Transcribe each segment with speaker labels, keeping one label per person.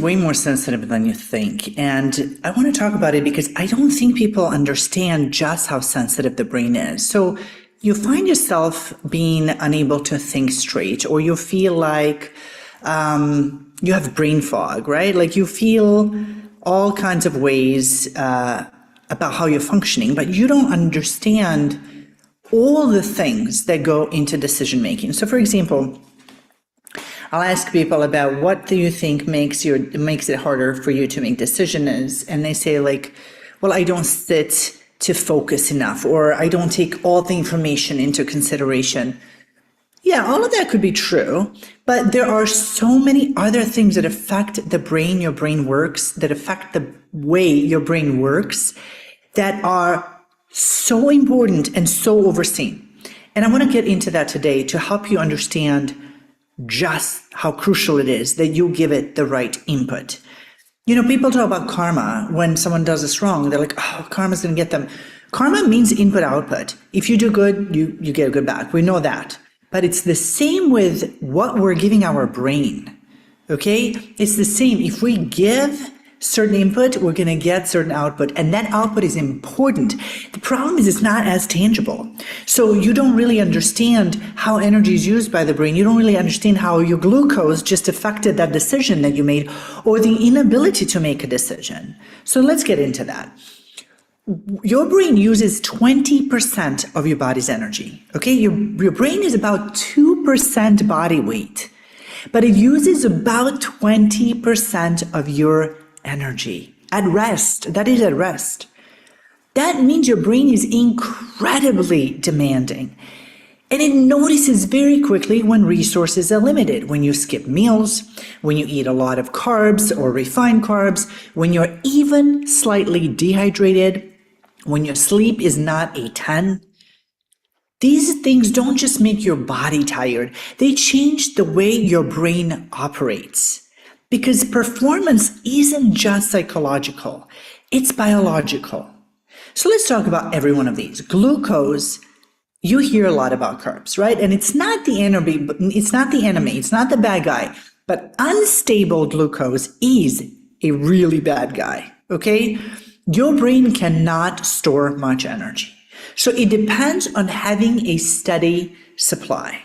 Speaker 1: way more sensitive than you think. And I want to talk about it because I don't think people understand just how sensitive the brain is. So you find yourself being unable to think straight, or you feel like you have brain fog, right? Like you feel all kinds of ways about how you're functioning, but you don't understand all the things that go into decision making. So for example, I'll ask people about what do you think makes it harder for you to make decisions, and they say like, well, I don't sit to focus enough, or I don't take all the information into consideration. Yeah, all of that could be true, but there are so many other things that affect the brain, your brain works, that affect the way your brain works, that are so important and so overseen. And I want to get into that today to help you understand just how crucial it is that you give it the right input. You know, people talk about karma when someone does us wrong. They're like, oh, karma's going to get them. Karma means input-output. If you do good, you get good back. We know that. But it's the same with what we're giving our brain, okay? It's the same. If we give certain input, we're going to get certain output, and that output is important. The problem is it's not as tangible. So you don't really understand how energy is used by the brain. You don't really understand how your glucose just affected that decision that you made, or the inability to make a decision. So let's get into that. Your brain uses 20% of your body's energy, okay? Your brain is about 2% body weight, but it uses about 20% of your energy at rest. That is at rest. That means your brain is incredibly demanding. And it notices very quickly when resources are limited, when you skip meals, when you eat a lot of carbs or refined carbs, when you're even slightly dehydrated, when your sleep is not a 10. These things don't just make your body tired, they change the way your brain operates. Because performance isn't just psychological, it's biological. So let's talk about every one of these. Glucose, you hear a lot about carbs, right? And it's not the enemy, it's not the bad guy, but unstable glucose is a really bad guy, okay? Your brain cannot store much energy. So it depends on having a steady supply.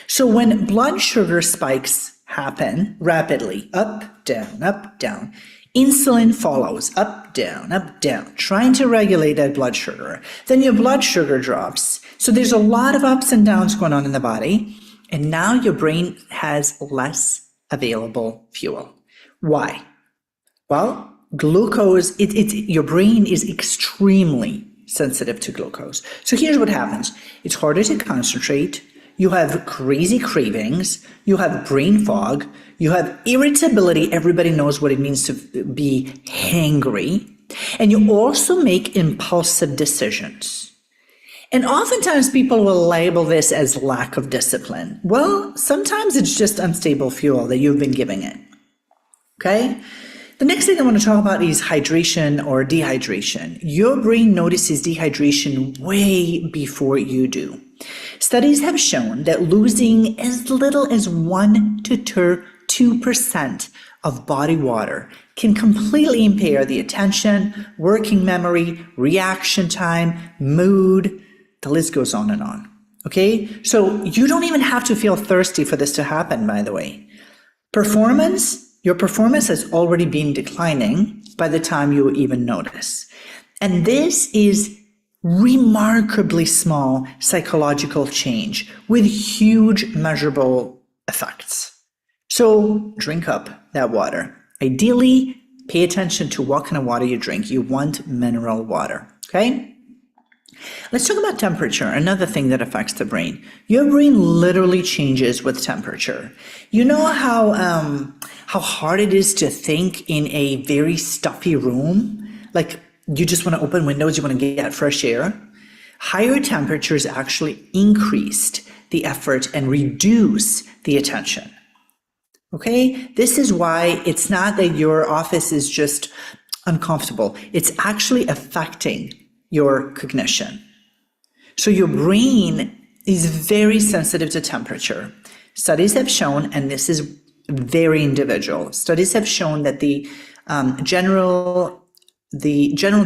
Speaker 1: So when blood sugar spikes happen rapidly, up, down, insulin follows, up, down, trying to regulate that blood sugar. Then your blood sugar drops. So there's a lot of ups and downs going on in the body. And now your brain has less available fuel. Why? Well, glucose, your brain is extremely sensitive to glucose. So here's what happens. It's harder to concentrate. You have crazy cravings. You have brain fog. You have irritability. Everybody knows what it means to be hangry. And you also make impulsive decisions. And oftentimes people will label this as lack of discipline. Well, sometimes it's just unstable fuel that you've been giving it. Okay? The next thing I want to talk about is hydration or dehydration. Your brain notices dehydration way before you do. Studies have shown that losing as little as 1 to 2% of body water can completely impair the attention, working memory, reaction time, mood. The list goes on and on. Okay? So you don't even have to feel thirsty for this to happen, by the way. Your performance has already been declining by the time you even notice. And this is remarkably small psychological change with huge measurable effects. So drink up that water. Ideally, pay attention to what kind of water you drink. You want mineral water, okay? Let's talk about temperature, another thing that affects the brain. Your brain literally changes with temperature. You know how hard it is to think in a very stuffy room? Like you just want to open windows, you want to get fresh air? Higher temperatures actually increased the effort and reduce the attention. Okay? This is why it's not that your office is just uncomfortable. It's actually affecting your cognition. So your brain is very sensitive to temperature. Studies have shown, and this is very individual. Studies have shown that the general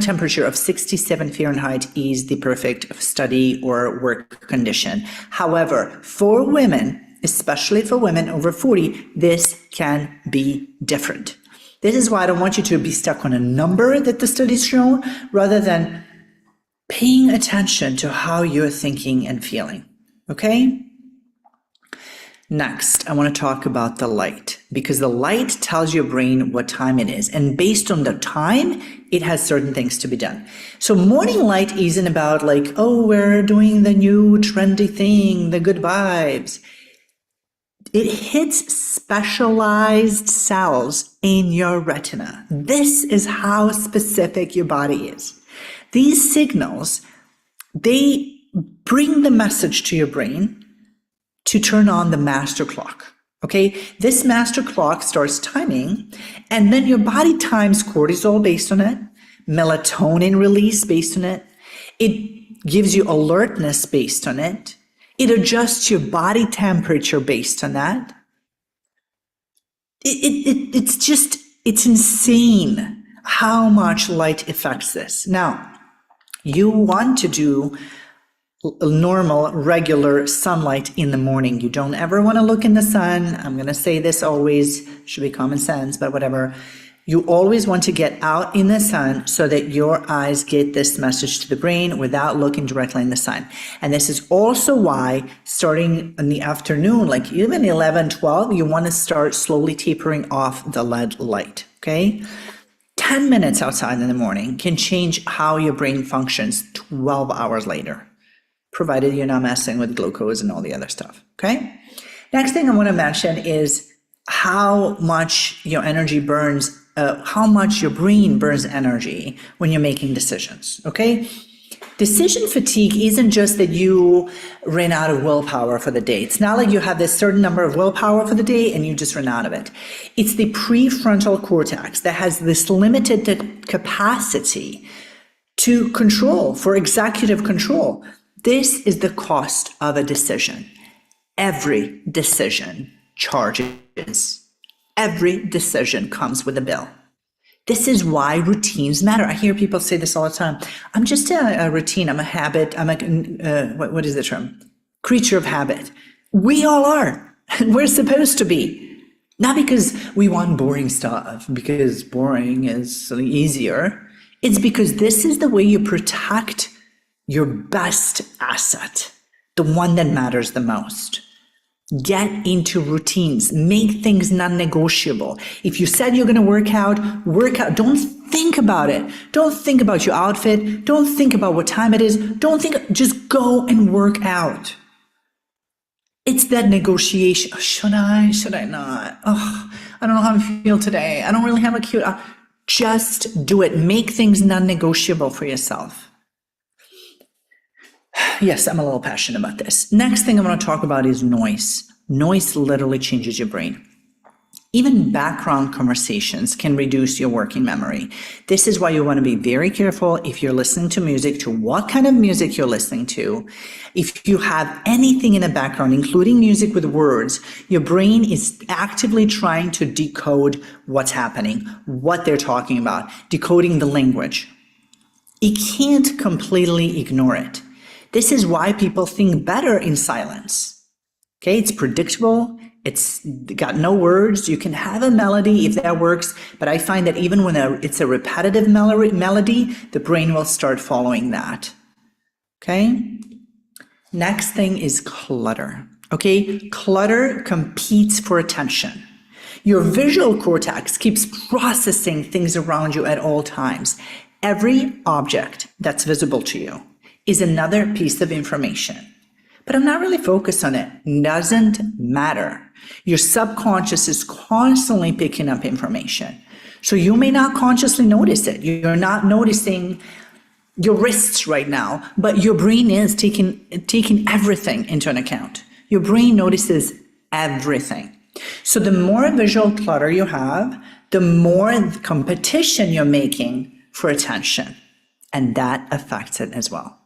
Speaker 1: temperature of 67 Fahrenheit is the perfect study or work condition. However, for women, especially for women over 40, this can be different. This is why I don't want you to be stuck on a number that the studies show, rather than paying attention to how you're thinking and feeling, okay? Next, I want to talk about the light, because the light tells your brain what time it is. And based on the time, it has certain things to be done. So morning light isn't about like, oh, we're doing the new trendy thing, the good vibes. It hits specialized cells in your retina. This is how specific your body is. These signals, they bring the message to your brain to turn on the master clock, okay? This master clock starts timing, and then your body times cortisol based on it, melatonin release based on it. It gives you alertness based on it. It adjusts your body temperature based on that. It's insane how much light affects this. Now, you want to do normal, regular sunlight in the morning. You don't ever want to look in the sun. I'm going to say this always, should be common sense, but whatever. You always want to get out in the sun so that your eyes get this message to the brain without looking directly in the sun. And this is also why starting in the afternoon, like even 11, 12, you want to start slowly tapering off the LED light, okay? 10 minutes outside in the morning can change how your brain functions 12 hours later, provided you're not messing with glucose and all the other stuff, okay? Next thing I want to mention is how much your energy burns, how much your brain burns energy when you're making decisions, okay? Decision fatigue isn't just that you ran out of willpower for the day. It's not like you have this certain number of willpower for the day and you just ran out of it. It's the prefrontal cortex that has this limited capacity to control, for executive control. This is the cost of a decision. Every decision charges. Every decision comes with a bill. This is why routines matter. I hear people say this all the time. I'm just a routine. I'm a habit. I'm a, what is the term? Creature of habit. We all are. We're supposed to be. Not because we want boring stuff, because boring is easier. It's because this is the way you protect your best asset, the one that matters the most. Get into routines, make things non-negotiable. If you said you're going to work out, Don't think about it. Don't think about your outfit. Don't think about what time it is. Just go and work out. It's that negotiation. Oh, should I not? Oh, I don't know how I feel today. I don't really have a cute, just do it. Make things non-negotiable for yourself. Yes, I'm a little passionate about this. Next thing I'm going to talk about is noise. Noise literally changes your brain. Even background conversations can reduce your working memory. This is why you want to be very careful if you're listening to music, to what kind of music you're listening to. If you have anything in the background, including music with words, your brain is actively trying to decode what's happening, what they're talking about, decoding the language. It can't completely ignore it. This is why people think better in silence. Okay, it's predictable. It's got no words. You can have a melody if that works, but I find that even when it's a repetitive melody, the brain will start following that. Okay? Next thing is clutter. Okay? Clutter competes for attention. Your visual cortex keeps processing things around you at all times. Every object that's visible to you is another piece of information. But I'm not really focused on it. Doesn't matter. Your subconscious is constantly picking up information. So you may not consciously notice it. You're not noticing your wrists right now, but your brain is taking everything into an account. Your brain notices everything. So the more visual clutter you have, the more competition you're making for attention. And that affects it as well.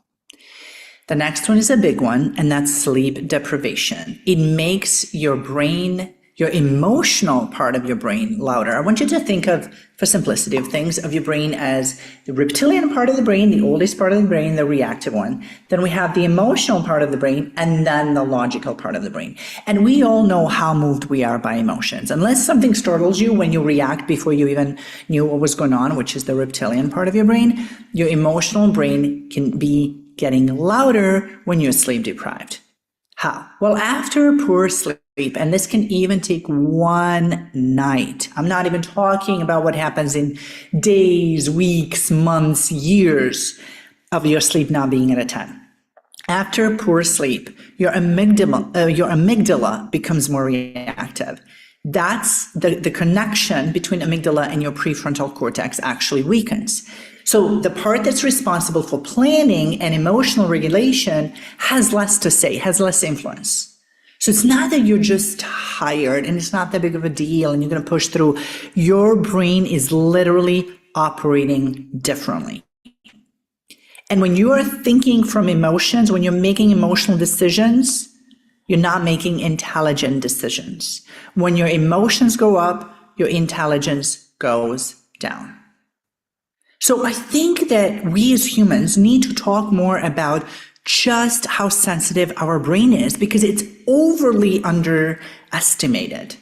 Speaker 1: The next one is a big one, and that's sleep deprivation. It makes your brain your emotional part of your brain louder. I want you to think of, for simplicity of things, of your brain as the reptilian part of the brain, the oldest part of the brain, the reactive one. Then we have the emotional part of the brain, and then the logical part of the brain. And we all know how moved we are by emotions. Unless something startles you when you react before you even knew what was going on, which is the reptilian part of your brain, your emotional brain can be getting louder when you're sleep deprived. How? Well, after poor sleep, and this can even take one night. I'm not even talking about what happens in days, weeks, months, years of your sleep not being at a 10. After poor sleep, your amygdala becomes more reactive. That's the connection between amygdala and your prefrontal cortex actually weakens. So the part that's responsible for planning and emotional regulation has less to say, has less influence. So it's not that you're just tired and it's not that big of a deal and you're going to push through. Your brain is literally operating differently. And when you are thinking from emotions, when you're making emotional decisions, you're not making intelligent decisions. When your emotions go up, your intelligence goes down. So I think that we as humans need to talk more about just how sensitive our brain is, because it's overly underestimated.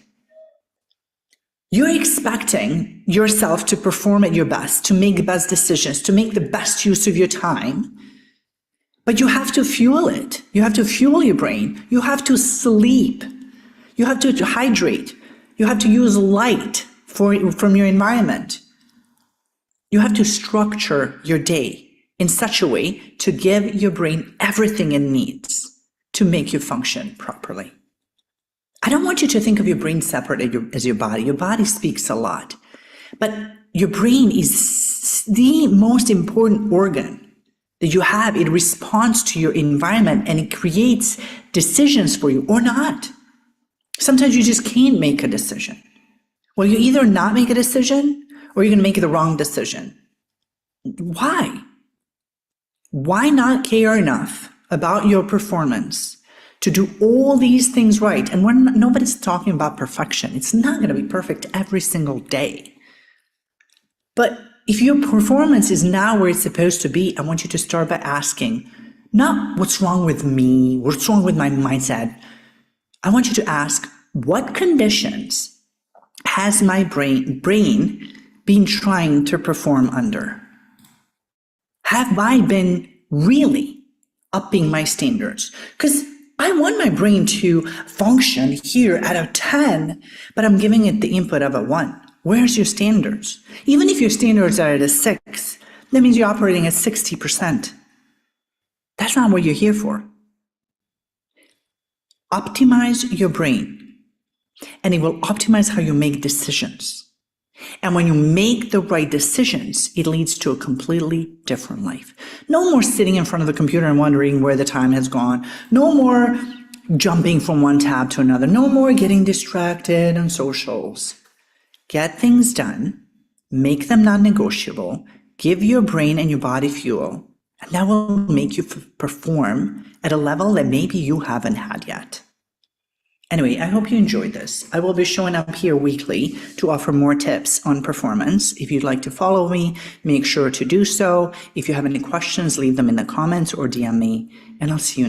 Speaker 1: You're expecting yourself to perform at your best, to make the best decisions, to make the best use of your time, but you have to fuel it. You have to fuel your brain. You have to sleep. You have to hydrate. You have to use light from your environment. You have to structure your day in such a way to give your brain everything it needs to make you function properly. I don't want you to think of your brain separate as your body. Your body speaks a lot, but your brain is the most important organ that you have. It responds to your environment and it creates decisions for you or not. Sometimes you just can't make a decision. Well, you either not make a decision or you're going to make the wrong decision. Why? Why not care enough about your performance to do all these things right? And nobody's talking about perfection. It's not going to be perfect every single day. But if your performance is not where it's supposed to be, I want you to start by asking, not what's wrong with me, what's wrong with my mindset. I want you to ask, what conditions has my brain been trying to perform under? Have I been really upping my standards? Because I want my brain to function here at a 10, but I'm giving it the input of a 1. Where's your standards? Even if your standards are at a 6, that means you're operating at 60%. That's not what you're here for. Optimize your brain, and it will optimize how you make decisions. And when you make the right decisions, it leads to a completely different life. No more sitting in front of the computer and wondering where the time has gone. No more jumping from one tab to another. No more getting distracted on socials. Get things done, make them non-negotiable, give your brain and your body fuel, and that will make you perform at a level that maybe you haven't had yet. Anyway, I hope you enjoyed this. I will be showing up here weekly to offer more tips on performance. If you'd like to follow me, make sure to do so. If you have any questions, leave them in the comments or DM me, and I'll see you